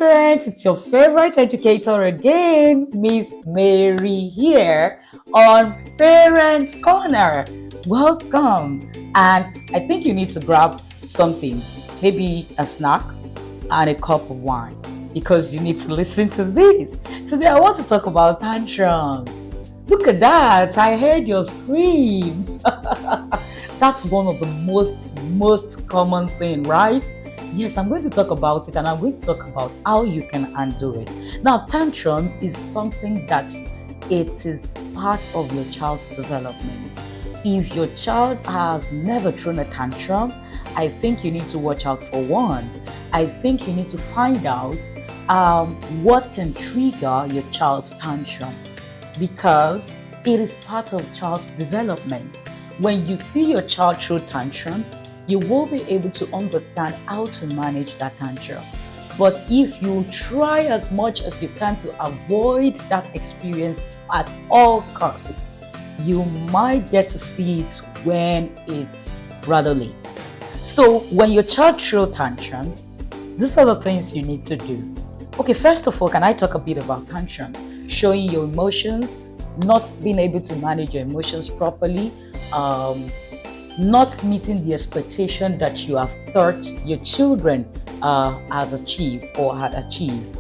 parents, it's your favorite educator again, Miss Mary here on Parents Corner. Welcome. And I think you need to grab something, maybe a snack and a cup of wine because you need to listen to this. Today I want to talk about tantrums. Look at that. I heard your scream. That's one of the most common thing, right? Yes, I'm going to talk about it and I'm going to talk about how you can handle it. Now, tantrum is something that it is part of your child's development. If your child has never thrown a tantrum, I think you need to watch out for one. I think you need to find out what can trigger your child's tantrum because it is part of child's development. When you see your child throw tantrums, you will be able to understand how to manage that tantrum. But if you try as much as you can to avoid that experience at all costs, you might get to see it when it's rather late. So when your child throws tantrums, these are the things you need to do. Okay, first of all, can I talk a bit about tantrums? Showing your emotions, not being able to manage your emotions properly, not meeting the expectation that you have thought your children has achieved or had achieved.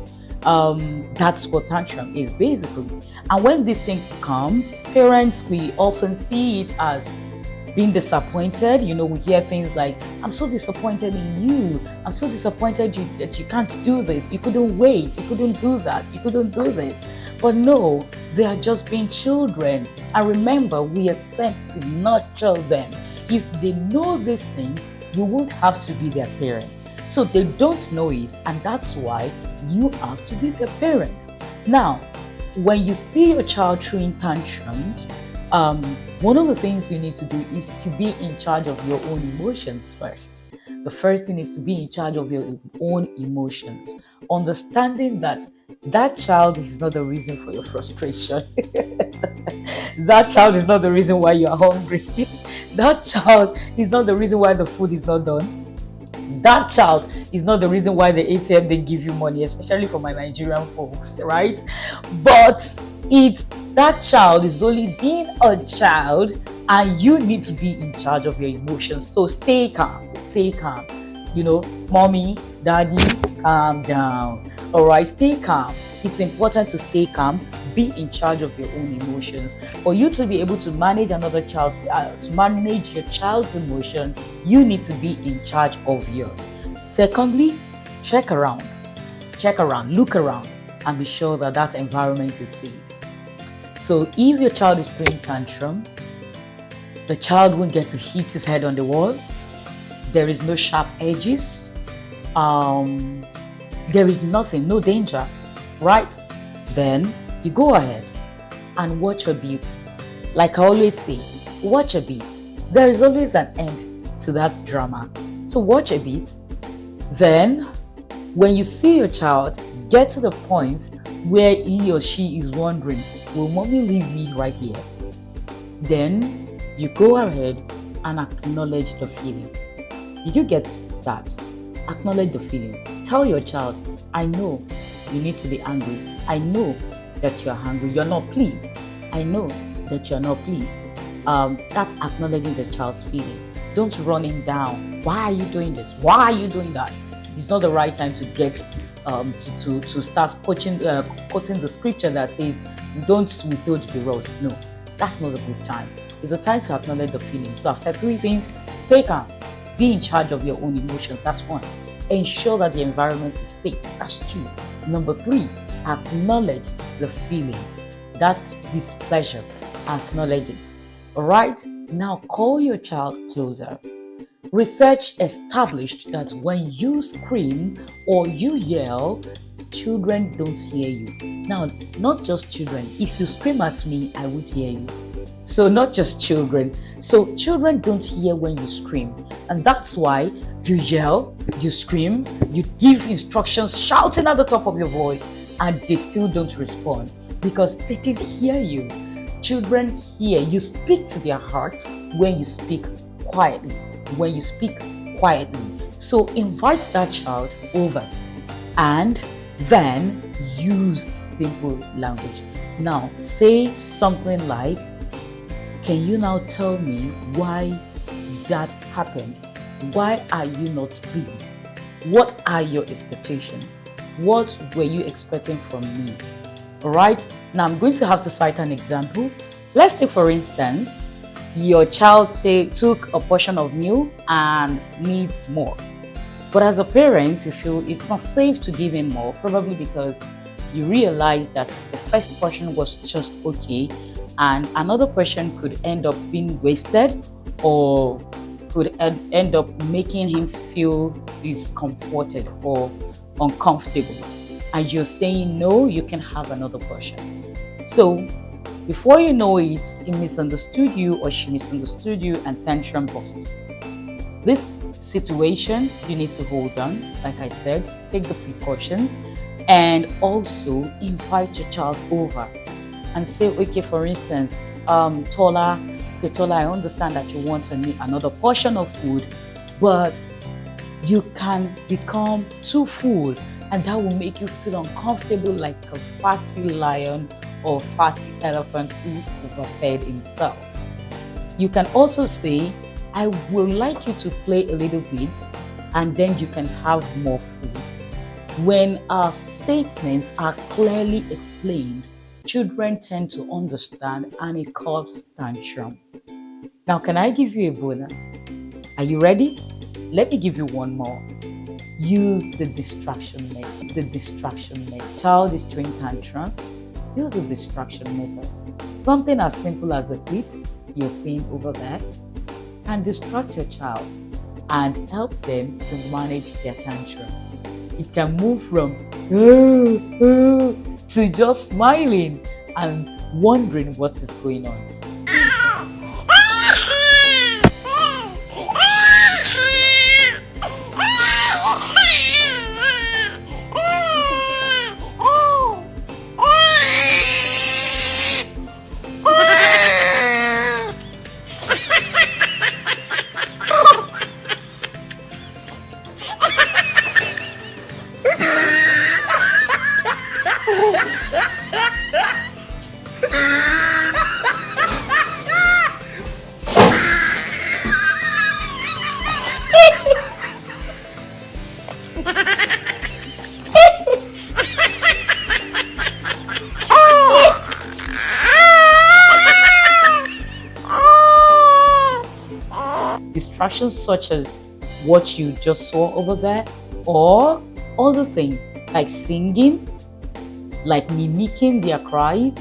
That's what tantrum is basically. And when this thing comes, parents, we often see it as being disappointed. You know, we hear things like, I'm so disappointed in you. I'm so disappointed that you can't do this. You couldn't wait. You couldn't do that. You couldn't do this. But no, they are just being children. And remember, we are sent to nurture them. If they know these things, you won't have to be their parents. So they don't know it, and that's why you have to be their parent. Now, when you see your child throwing tantrums, one of the things you need to do is to be in charge of your own emotions first. The first thing is to be in charge of your own emotions, understanding that child is not the reason for your frustration. That child is not the reason why you are hungry. That child is not the reason why the food is not done. That child is not the reason why the ATM they give you money, especially for my Nigerian folks, right? But that child is only being a child, and you need to be in charge of your emotions. So stay calm. You know, mommy, daddy, calm down. All right, stay calm. It's important to stay calm. Be in charge of your own emotions. For you to be able to manage to manage your child's emotion, you need to be in charge of yours. Secondly, check around, look around, and be sure that environment is safe. So if your child is throwing tantrum, the child won't get to hit his head on the wall. There is no sharp edges. There is nothing, no danger, right? Then you go ahead and watch a bit. Like I always say, watch a bit. There is always an end to that drama. So watch a bit. Then, when you see your child get to the point where he or she is wondering, will mommy leave me right here? Then you go ahead and acknowledge the feeling. Did you get that? Acknowledge the feeling. Tell your child, I know you need to be angry. I know that you're hungry. You're not pleased. I know that you're not pleased. That's acknowledging the child's feeling. Don't run him down. Why are you doing this? Why are you doing that? It's not the right time to get to start quoting the scripture that says, don't withhold the rod. No, that's not a good time. It's a time to acknowledge the feelings. So I've said 3 things. Stay calm. Be in charge of your own emotions. That's 1. Ensure that the environment is safe. That's 2. Number 3, acknowledge the feeling. That displeasure. Acknowledge it. All right? Now call your child closer. Research established that when you scream or you yell, children don't hear you. Now, not just children. If you scream at me, I would hear you. So not just children. So children don't hear when you scream. And that's why you yell, you scream, you give instructions, shouting at the top of your voice, and they still don't respond because they didn't hear you. Children hear. You speak to their hearts when you speak quietly. When you speak quietly. So invite that child over and Then use simple language. Now say something like, can you now tell me why that happened? Why are you not pleased? What are your expectations? What were you expecting from me? All right. Now I'm going to have to cite an example. Let's take, for instance, your child took a portion of meal and needs more. But as a parent, you feel it's not safe to give him more, probably because you realize that the first portion was just okay, and another portion could end up being wasted or could end up making him feel discomforted or uncomfortable. And you're saying, no, you can have another portion. So before you know it, he misunderstood you or she misunderstood you and tantrum burst. This situation, you need to hold on. Like I said, take the precautions and also invite your child over and say, okay, for instance, Tola, okay, Tola, I understand that you want another portion of food, but you can become too full and that will make you feel uncomfortable like a fatty lion or fatty elephant who overfed himself. You can also say, I would like you to play a little bit and then you can have more food. When our statements are clearly explained, children tend to understand and it curbs tantrum. Now, can I give you a bonus? Are you ready? Let me give you one more. Use the distraction method. The distraction method. Child is throwing tantrums. Use the distraction method. Something as simple as the clip you're seeing over there can distract your child and help them to manage their tantrums. It can move from to just smiling and wondering what is going on. Distractions such as what you just saw over there, or other things like singing, like mimicking their cries,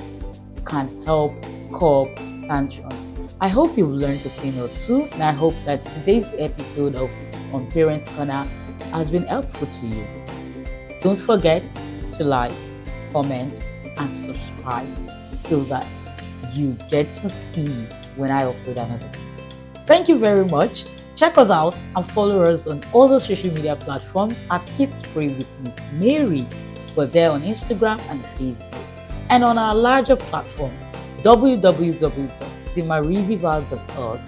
can help curb tantrums. I hope you've learned a thing or two, and I hope that today's episode of On Parent Corner has been helpful to you. Don't forget to like, comment, and subscribe so that you get to see it when I upload another video. Thank you very much. Check us out and follow us on all the social media platforms at Kidspray with Miss Mary. We're there on Instagram and Facebook. And on our larger platform, www.dmarieVivre.org.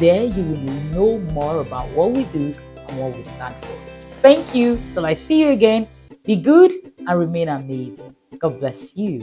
There you will know more about what we do and what we stand for. Thank you. Till I see you again. Be good and remain amazing. God bless you.